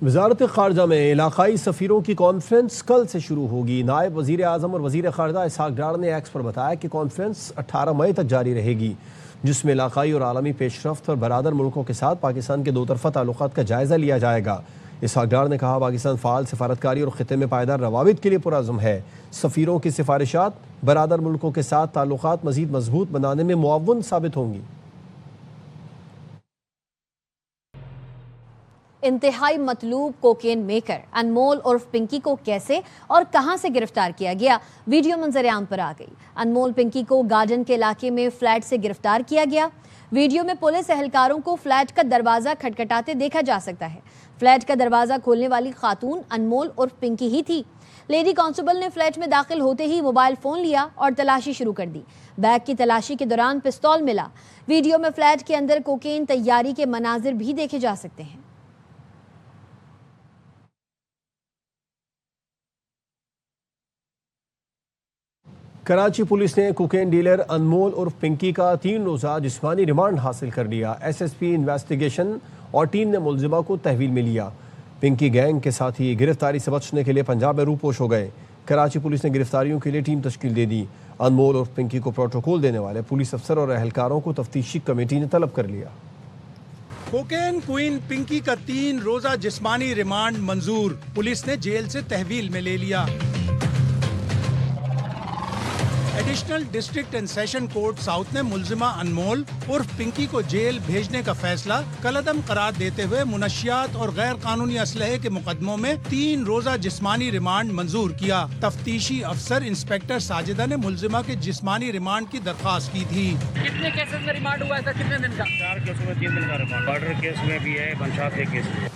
وزارت خارجہ میں علاقائی سفیروں کی کانفرنس کل سے شروع ہوگی۔ نائب وزیر اعظم اور وزیر خارجہ اسحاق ڈار نے ایکس پر بتایا کہ کانفرنس 18 مئی تک جاری رہے گی، جس میں علاقائی اور عالمی پیش رفت اور برادر ملکوں کے ساتھ پاکستان کے دو طرفہ تعلقات کا جائزہ لیا جائے گا۔ اسحاق ڈار نے کہا پاکستان فعال سفارتکاری اور خطے میں پائیدار روابط کے لیے پرعزم ہے۔ سفیروں کی سفارشات برادر ملکوں کے ساتھ تعلقات مزید مضبوط بنانے میں معاون ثابت ہوں گی۔ انتہائی مطلوب کوکین میکر انمول عرف پنکی کو کیسے اور کہاں سے گرفتار کیا گیا، ویڈیو منظر عام پر آ گئی۔ انمول پنکی کو گارڈن کے علاقے میں فلیٹ سے گرفتار کیا گیا۔ ویڈیو میں پولیس اہلکاروں کو فلیٹ کا دروازہ کھٹکھٹاتے دیکھا جا سکتا ہے۔ فلیٹ کا دروازہ کھولنے والی خاتون انمول عرف پنکی ہی تھی۔ لیڈی کانسٹیبل نے فلیٹ میں داخل ہوتے ہی موبائل فون لیا اور تلاشی شروع کر دی۔ بیگ کی تلاشی کے دوران پستول ملا۔ ویڈیو میں فلیٹ کے اندر کوکین تیاری کے مناظر بھی دیکھے جا سکتے ہیں۔ کراچی پولیس نے کوکین ڈیلر انمول عرف پنکی کا 3 روزہ جسمانی ریمانڈ حاصل کر لیا۔ ایس ایس پی انویسٹیگیشن اور ٹیم نے ملزمہ کو تحویل میں لیا۔ پنکی گینگ کے ساتھی گرفتاری سے بچنے کے لیے پنجاب میں روپوش ہو گئے۔ کراچی پولیس نے گرفتاریوں کے لیے ٹیم تشکیل دے دی۔ انمول عرف پنکی کو پروٹوکول دینے والے پولیس افسر اور اہلکاروں کو تفتیشی کمیٹی نے طلب کر لیا۔ کوکین کوئن پنکی کا 3 روزہ جسمانی ریمانڈ منظور، پولیس نے جیل سے تحویل میں لے لیا۔ Additional district and session court south نے ملزمہ انمول عرف پنکی کو جیل بھیجنے کا فیصلہ کالعدم قرار دیتے ہوئے منشیات اور غیر قانونی اسلحے کے مقدموں میں 3 روزہ جسمانی ریمانڈ منظور کیا۔ تفتیشی افسر انسپیکٹر ساجدہ نے ملزمہ کے جسمانی ریمانڈ کی درخواست کی تھی۔ کتنے کیسز میں ریمانڈ ہوا ہے؟ کتنے دن کا؟ 4 کیسوں میں 3 دن کا ریمانڈ، مارڈر کیس میں بھی ہے، منشیات کے کیس میں۔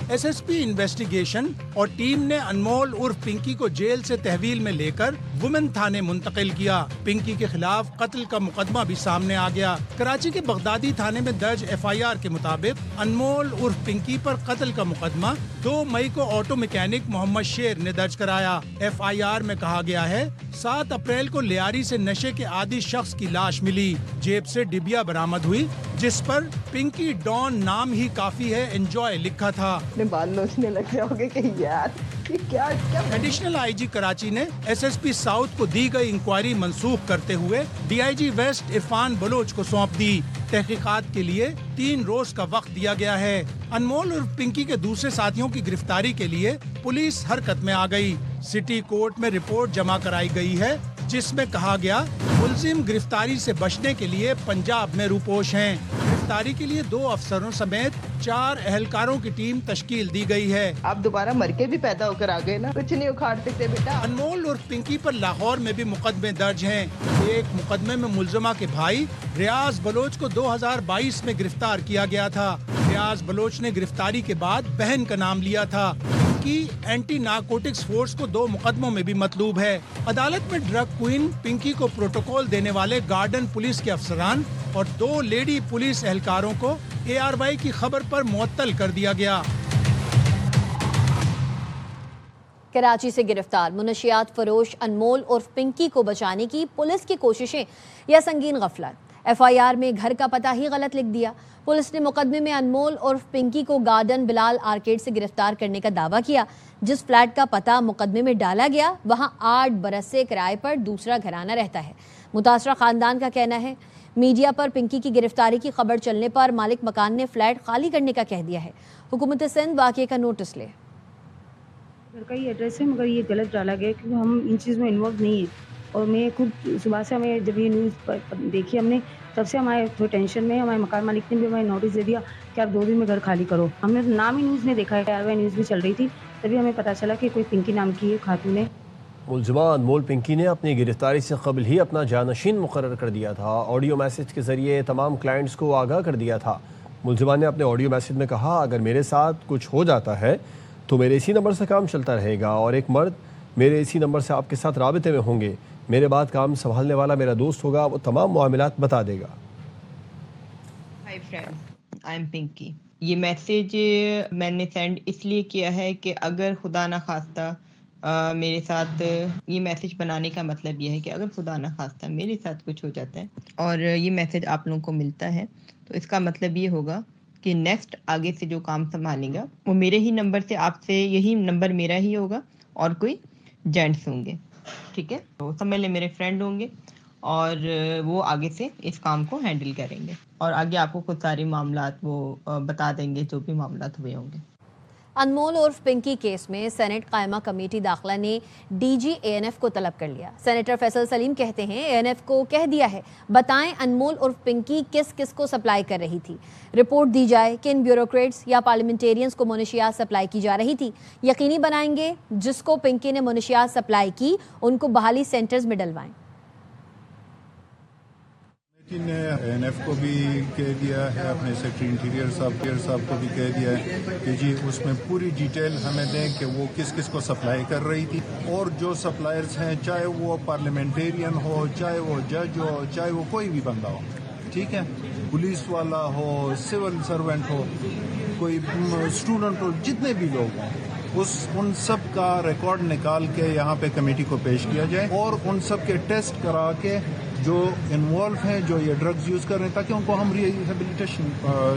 ایس ایس پی انویسٹیگیشن اور ٹیم نے انمول عرف پنکی کو جیل سے تحویل میں لے کر وومن تھانے منتقل کیا۔ پنکی کے خلاف قتل کا مقدمہ بھی سامنے آ گیا۔ کراچی کے بغدادی تھانے میں درج ایف آئی آر کے مطابق انمول عرف پنکی پر قتل کا مقدمہ 2 مئی کو آٹو میکینک محمد شیر نے درج کرایا۔ ایف آئی آر میں کہا گیا ہے 7 اپریل کو لیاری سے نشے کے عادی شخص کی لاش ملی۔ جیب سے ڈبیا برآمد ہوئی جس پر پنکی ڈان نام ہی کافی ہے انجوائے لکھا تھا۔ بال نوچنے لگ جاؤ گے کہ یار یہ کیا۔ ایڈیشنل آئی جی کراچی نے ایس ایس پی ساؤتھ کو دی گئی انکوائری منسوخ کرتے ہوئے D I G west Irfan Baloch کو سونپ دی۔ تحقیقات کے لیے 3 روز کا وقت دیا گیا ہے۔ انمول عرف پنکی کے دوسرے ساتھیوں کی گرفتاری کے لیے پولیس حرکت میں آ گئی۔ سٹی کورٹ میں رپورٹ جمع کرائی گئی ہے جس میں کہا گیا ملزم گرفتاری سے بچنے کے لیے پنجاب میں روپوش ہیں۔ گرفتاری کے لیے 2 افسروں سمیت 4 اہلکاروں کی ٹیم تشکیل دی گئی ہے۔ آپ دوبارہ مر کے بھی پیدا ہو کر آ گئے نا، کچھ نہیں اکھاڑ سکتے بیٹا۔ انمول عرف پنکی پر لاہور میں بھی مقدمے درج ہیں۔ ایک مقدمے میں ملزمہ کے بھائی ریاض بلوچ کو 2022 میں گرفتار کیا گیا تھا۔ ریاض بلوچ نے گرفتاری کے بعد بہن کا نام لیا تھا۔ پنکی اینٹی نارکوٹکس فورس کو 2 مقدموں میں بھی مطلوب ہے۔ عدالت میں ڈرگ کوئن پنکی کو پروٹوکول دینے والے گارڈن پولیس کے افسران اور 2 لیڈی پولیس اہلکاروں کو اے آر وائی کی خبر پر معطل کر دیا گیا۔ کراچی سے گرفتار منشیات فروش انمول عرف پنکی کو بچانے کی پولیس کی کوششیں یا سنگین غفلت۔ ایف آئی آر میں گھر کا پتہ ہی غلط لکھ دیا۔ پولیس نے مقدمے میں انمول عرف پنکی کو گارڈن بلال آرکیڈ سے گرفتار کرنے کا دعویٰ کیا۔ جس فلیٹ کا پتہ مقدمے میں ڈالا گیا وہاں 8 برس سے کرائے پر دوسرا گھرانہ رہتا ہے۔ متاثرہ خاندان کا کہنا ہے میڈیا پر پنکی کی گرفتاری کی خبر چلنے پر مالک مکان نے فلیٹ خالی کرنے کا کہہ دیا ہے۔ حکومت سندھ واقعے کا نوٹس لے۔ گھر کا ہی ایڈریس ہے مگر یہ غلط ڈالا گیا کیونکہ ہم ان چیز میں انوالو نہیں ہیں، اور میں خود صبح سے ہمیں جب یہ نیوز دیکھی ہم نے تب سے ہمارے تھوڑے ٹینشن میں، ہمارے مکان مالک نے بھی ہمیں نوٹس دے دیا کہ آپ 2 دن میں گھر خالی کرو۔ ہم نے نام ہی نیوز نہیں دیکھا ہے، آر نیوز بھی چل رہی تھی تبھی ہمیں پتہ چلا کہ کوئی پنکی نام کی خاتون ہے۔ ملزمہ انمول پنکی نے اپنی گرفتاری سے قبل ہی اپنا جانشین مقرر کر دیا تھا۔ آڈیو میسج کے ذریعے تمام کلائنٹس کو آگاہ کر دیا تھا۔ ملزمہ نے اپنے آڈیو میسج میں کہا اگر میرے ساتھ کچھ ہو جاتا ہے تو میرے اسی نمبر سے کام چلتا رہے گا اور ایک مرد میرے اسی نمبر سے آپ کے ساتھ رابطے میں ہوں گے۔ میرے بعد کام سنبھالنے والا میرا دوست ہوگا، وہ تمام معاملات بتا دے گا۔ Hi friend, I am Pinky. یہ میسیج میں نے سینڈ اس لیے کیا ہے کہ اگر خدا نخواستہ میرے ساتھ، یہ میسیج بنانے کا مطلب یہ ہے کہ اگر خدا نخواستہ میرے ساتھ کچھ ہو جاتا ہے اور یہ میسیج آپ لوگوں کو ملتا ہے تو اس کا مطلب یہ ہوگا کہ نیکسٹ آگے سے جو کام سنبھالے گا وہ میرے ہی نمبر سے، آپ سے یہی نمبر میرا ہی ہوگا اور کوئی جینٹس ہوں گے، ٹھیک ہے؟ تو سمجھ لیں میرے فرینڈ ہوں گے اور وہ آگے سے اس کام کو ہینڈل کریں گے اور آگے آپ کو خود سارے معاملات وہ بتا دیں گے جو بھی معاملات ہوئے ہوں گے۔ انمول عرف پنکی کیس میں سینٹ قائمہ کمیٹی داخلہ نے ڈی جی اے این ایف کو طلب کر لیا۔ سینیٹر فیصل سلیم کہتے ہیں اے این ایف کو کہہ دیا ہے بتائیں انمول عرف پنکی کس کس کو سپلائی کر رہی تھی، رپورٹ دی جائے کن بیوروکریٹس یا پارلیمنٹیرینز کو منشیات سپلائی کی جا رہی تھی، یقینی بنائیں گے جس کو پنکی نے منشیات سپلائی کی ان کو بحالی سینٹرز میں ڈلوائیں۔ لیکن اے این ایف کو بھی کہہ دیا ہے، اپنے سیکرٹری انٹیریئر صاحب کو بھی کہہ دیا ہے کہ جی اس میں پوری ڈیٹیل ہمیں دیں کہ وہ کس کس کو سپلائی کر رہی تھی، اور جو سپلائرز ہیں چاہے وہ پارلیمنٹیرین ہو، چاہے وہ جج ہو، چاہے وہ کوئی بھی بندہ ہو، ٹھیک ہے، پولیس والا ہو، سول سرونٹ ہو، کوئی اسٹوڈنٹ ہو، جتنے بھی لوگ ہوں، ان سب کا ریکارڈ نکال کے یہاں پہ کمیٹی کو پیش کیا جائے اور ان سب کے ٹیسٹ کرا کے جو انوالو ہیں، جو یہ ڈرگز یوز کر رہے ہیں، تاکہ ان کو ہم ریہیبلیٹیشن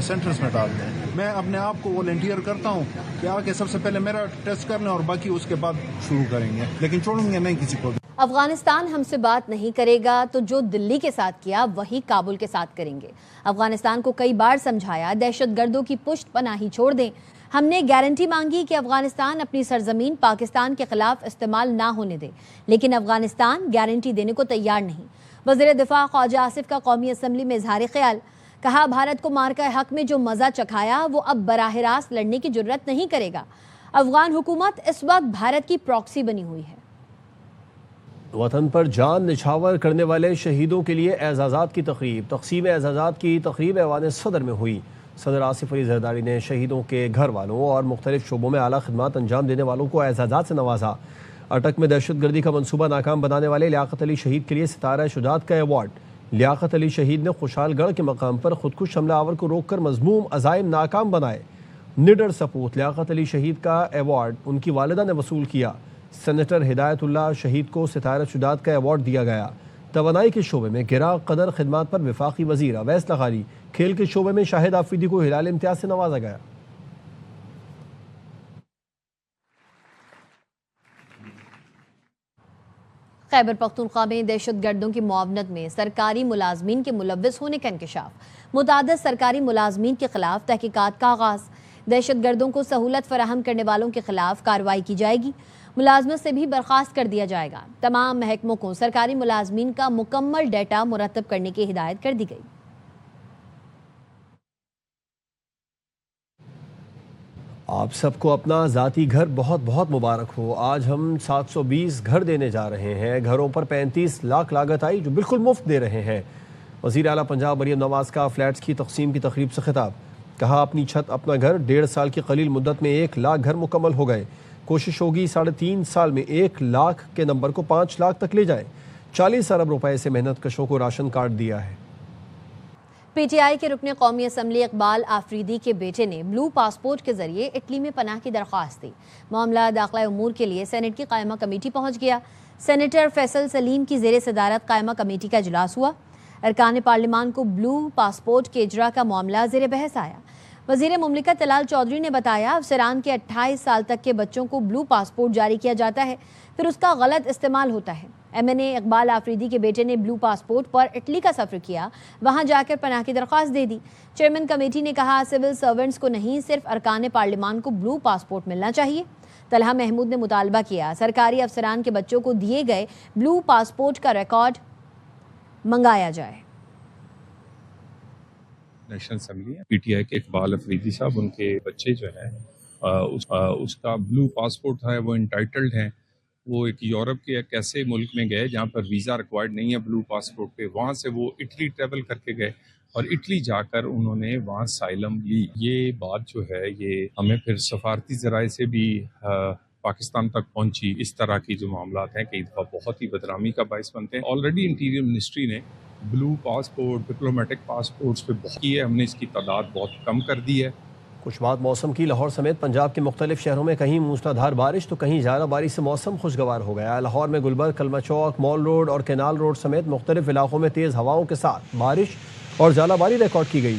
سینٹرز میں ڈال دیں۔ میں اپنے آپ کو والنٹیئر کرتا ہوں کہ آ کے سب سے پہلے میرا ٹیسٹ کر لیں اور باقی اس کے بعد شروع کریں گے، لیکن چھوڑیں گے نہیں کسی کو بھی۔ افغانستان ہم سے بات نہیں کرے گا تو جو دلی کے ساتھ کیا وہی کابل کے ساتھ کریں گے۔ افغانستان کو کئی بار سمجھایا دہشت گردوں کی پشت پناہی چھوڑ دیں، ہم نے گارنٹی مانگی کہ افغانستان اپنی سرزمین پاکستان کے خلاف استعمال نہ ہونے دے، لیکن افغانستان گارنٹی دینے کو تیار نہیں۔ وزیر دفاع خواجہ آصف کا قومی اسمبلی میں اظہار خیال، کہا بھارت کو مارکہ حق میں جو مزہ چکھایا وہ اب براہ راست لڑنے کی جرت نہیں کرے گا۔ افغان حکومت اس وقت بھارت کی پراکسی بنی ہوئی ہے۔ وطن پر جان نچھاور کرنے والے شہیدوں کے لیے اعزازات کی تقریب، تقسیم اعزازات کی تقریب ایوان صدر میں ہوئی۔ صدر آصف علی زرداری نے شہیدوں کے گھر والوں اور مختلف شعبوں میں اعلیٰ خدمات انجام دینے والوں کو اعزازات سے نوازا۔ اٹک میں دہشت گردی کا منصوبہ ناکام بنانے والے لیاقت علی شہید کے لیے ستارہ شجاعت کا ایوارڈ۔ لیاقت علی شہید نے خوشحال گڑھ کے مقام پر خودکش حملہ آور کو روک کر مذموم عزائم ناکام بنائے۔ نڈر سپوت لیاقت علی شہید کا ایوارڈ ان کی والدہ نے وصول کیا۔ سینیٹر ہدایت اللہ شہید کو ستارہ شجاعت کا ایوارڈ دیا گیا۔ توانائی کے شعبے میں گراں قدر خدمات پر وفاقی وزیر اویس لغاری، کھیل کے شعبے میں شاہد آفریدی کو ہلال امتیاز سے نوازا گیا۔ خیبر پختونخوا میں دہشت گردوں کی معاونت میں سرکاری ملازمین کے ملوث ہونے کا انکشاف، متعدد سرکاری ملازمین کے خلاف تحقیقات کا آغاز، دہشت گردوں کو سہولت فراہم کرنے والوں کے خلاف کارروائی کی جائے گی، ملازمت سے بھی برخاست کر دیا جائے گا۔ تمام محکموں کو سرکاری ملازمین کا مکمل ڈیٹا مرتب کرنے کی ہدایت کر دی گئی۔ آپ سب کو اپنا ذاتی گھر بہت بہت مبارک ہو۔ آج ہم 720 گھر دینے جا رہے ہیں۔ گھروں پر 35 لاکھ لاگت آئی جو بالکل مفت دے رہے ہیں۔ وزیر اعلیٰ پنجاب مریم نواز کا فلیٹس کی تقسیم کی تقریب سے خطاب، کہا اپنی چھت اپنا گھر، 1.5 سال کی قلیل مدت میں 1 لاکھ گھر مکمل ہو گئے۔ کوشش ہوگی 3.5 سال میں 1 لاکھ کے نمبر کو 5 لاکھ تک لے جائیں۔ 40 ارب روپے سے محنت کشوں کو راشن کارڈ دیا ہے۔ پی ٹی آئی کے رکن قومی اسمبلی اقبال آفریدی کے بیٹے نے بلو پاسپورٹ کے ذریعے اٹلی میں پناہ کی درخواست دی۔ معاملہ داخلہ امور کے لیے سینٹ کی قائمہ کمیٹی پہنچ گیا۔ سینیٹر فیصل سلیم کی زیر صدارت قائمہ کمیٹی کا اجلاس ہوا۔ ارکان پارلیمان کو بلو پاسپورٹ کے اجرا کا معاملہ زیر بحث آیا۔ وزیر مملکت طلال چودھری نے بتایا افسران کے 28 سال تک کے بچوں کو بلو پاسپورٹ جاری کیا جاتا ہے، پھر اس کا غلط استعمال ہوتا ہے۔ ایم این اے اقبال آفریدی کے بیٹے نے بلو پاسپورٹ پر اٹلی کا سفر کیا، وہاں جا کر پناہ کی درخواست دے دی۔ چیئرمین کمیٹی نے کہا سول سرونٹس کو نہیں، صرف ارکان پارلیمان کو بلو پاسپورٹ ملنا چاہیے۔ طلحہ محمود نے مطالبہ کیا سرکاری افسران کے بچوں کو دیے گئے بلو پاسپورٹ کا ریکارڈ منگایا جائے۔ National assembly P T I کے اقبال آفریدی صاحب، ان کے بچے جو ہیں اس کا بلو پاسپورٹ ہے، وہ انٹائٹلڈ ہیں۔ وہ ایک یورپ کے ایک ایسے ملک میں گئے جہاں پر ویزا ریکوائرڈ نہیں ہے بلو پاسپورٹ پہ، وہاں سے وہ اٹلی ٹریول کر کے گئے اور اٹلی جا کر انہوں نے وہاں سائلم لی۔ یہ بات جو ہے یہ ہمیں پھر سفارتی ذرائع سے بھی پاکستان تک پہنچی۔ اس طرح کی جو معاملات ہیں کئی دفعہ بہت ہی بدنامی کا باعث بنتے ہیں۔ آلریڈی انٹیریئر منسٹری نے بلو پاسپورٹ، ڈپلومیٹک پاسپورٹس پہ بہت کی ہے، ہم نے اس کی تعداد بہت کم کر دی ہے۔ کچھ بات موسم کی، لاہور سمیت پنجاب کے مختلف شہروں میں کہیں موسلادھار بارش تو کہیں زیادہ بارش سے موسم خوشگوار ہو گیا۔ لاہور میں گلبرگ، کلمہ چوک، مال روڈ اور کینال روڈ سمیت مختلف علاقوں میں تیز ہواؤں کے ساتھ بارش اور ژالہ باری ریکارڈ کی گئی۔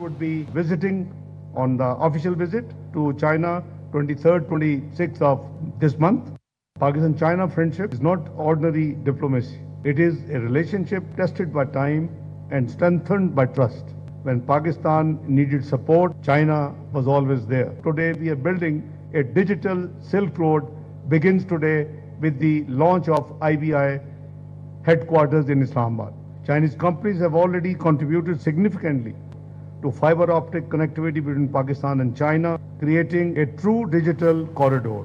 would be visiting on the official visit to China 23rd, 26th of this month. Pakistan-China friendship is not ordinary diplomacy. It is a relationship tested by time and strengthened by trust. When Pakistan needed support, China was always there. Today we are building a digital Silk Road, begins today with the launch of IBI headquarters in Islamabad. Chinese companies have already contributed significantly to fiber optic connectivity between Pakistan and China, creating a true digital corridor.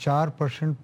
4%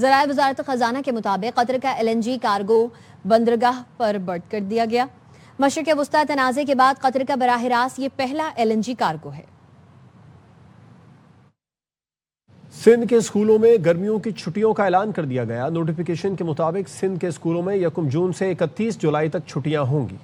ذرائع وزارت خزانہ کے مطابق قطر کا LNG cargo بندرگاہ پر bird کر دیا گیا۔ مشرق وسطی تنازع کے بعد قطر کا براہ راست یہ پہلا LNG کارگو ہے۔ سندھ کے اسکولوں میں گرمیوں کی چھٹیوں کا اعلان کر دیا گیا۔ نوٹیفیکیشن کے مطابق سندھ کے اسکولوں میں 1 جون سے 31 جولائی تک چھٹیاں ہوں گی۔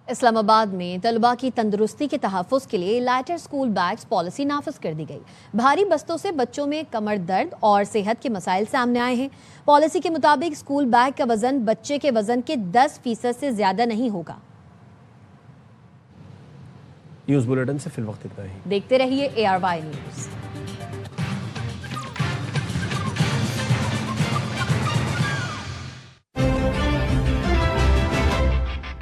اسلام آباد میں طلباء کی تندرستی کے تحفظ کے لیے لائٹر اسکول بیگز پالیسی نافذ کر دی گئی۔ بھاری بستوں سے بچوں میں کمر درد اور صحت کے مسائل سامنے آئے ہیں۔ پالیسی کے مطابق اسکول بیگ کا وزن بچے کے وزن کے 10% سے زیادہ نہیں ہوگا۔ نیوز بلیٹن سے فی الوقت اتنا ہی۔ دیکھتے رہیے ARY نیوز۔